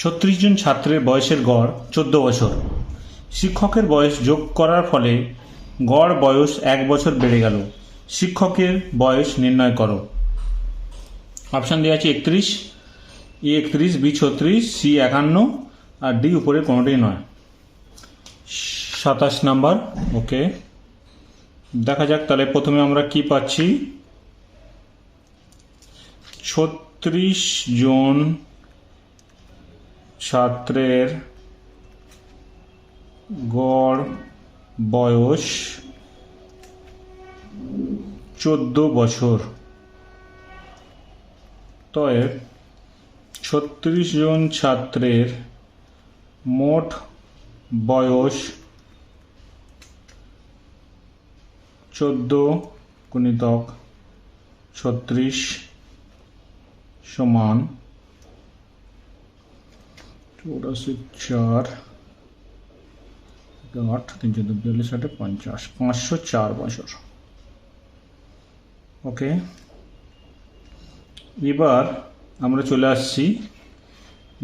36 জন ছাত্রের বয়সের গড় 14 বছর। শিক্ষকের বয়স যোগ করার ফলে গড় বয়স 1 বছর বেড়ে গেল। শিক্ষকের বয়স নির্ণয় করো। অপশান দেওয়া আছে 31, এ 31, বি 36, সি 51 আর ডি উপরে কোনোটাই নয়। 27 নাম্বার। ওকে, দেখা যাক তাহলে প্রথমে আমরা কি পাচ্ছি। 36 জন ছাত্রের গড় বয়স 14 বছর। তবে 36 জন ছাত্রের মোট বয়স 14 গুণিতক 36 সমান 84, 8, 342, 50, 504 বছর। ওকে, এবার আমরা চলে আসছি।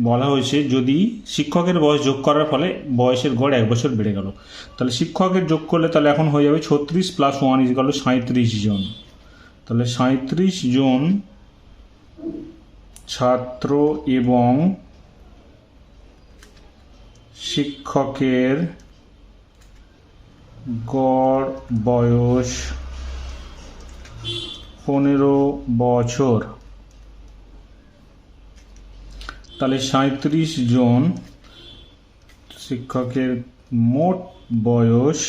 বলা হয়েছে যদি শিক্ষকের বয়স যোগ করার ফলে বয়সের গড় 1 বছর বেড়ে গেল, তাহলে শিক্ষকের যোগ করলে তাহলে এখন হয়ে যাবে 36 + 1 = 37 জন। তাহলে 37 জন ছাত্র এবং শিক্ষকের গড় বয়স 15 বছর। তাহলে 37 জন শিক্ষকের মোট বয়স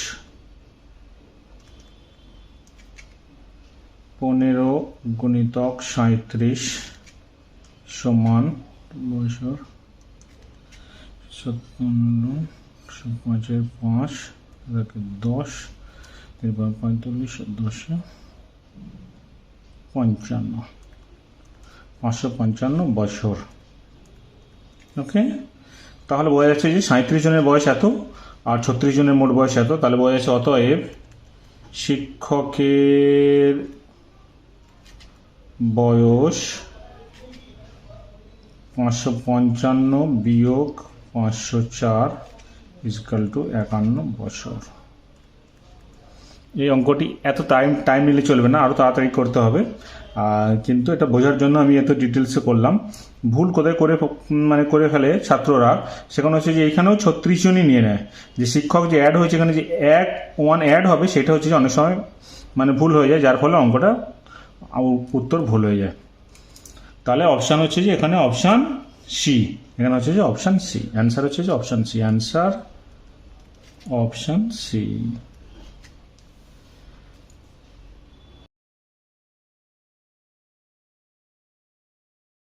15 গুণিতক 37 সমান বছর 57, 5 5, 10, 45, 10, 55, 555 বছর। ওকে, তাহলে বোঝা যাচ্ছে যে 37 জনের বয়স এত আর 36 জনের মোট বয়স এত। তাহলে বোঝা যাচ্ছে অতএব শিক্ষকের বয়স 555 বিয়োগ 504 = 51 বছর। এই অঙ্কটি এত টাইম নিলে চলবে না, আরও তাড়াতাড়ি করতে হবে। কিন্তু এটা বোঝার জন্য আমি এত ডিটেলসে করলাম। ভুল কোথায় করে ফেলে ছাত্ররা, সেখানে হচ্ছে যে এইখানেও 36 জনই নিয়ে নেয়। যে শিক্ষক যে অ্যাড হয়েছে এখানে যে 1 অ্যাড হবে সেটা হচ্ছে যে অনেক সময় ভুল হয়ে যায়, যার ফলে অঙ্কটা উত্তর ভুল হয়ে যায়। তাহলে অপশান হচ্ছে যে এখানে অপশান সি। এখানে হচ্ছে যে অপশান সি, অ্যান্সার হচ্ছে যে option C. Answer option C.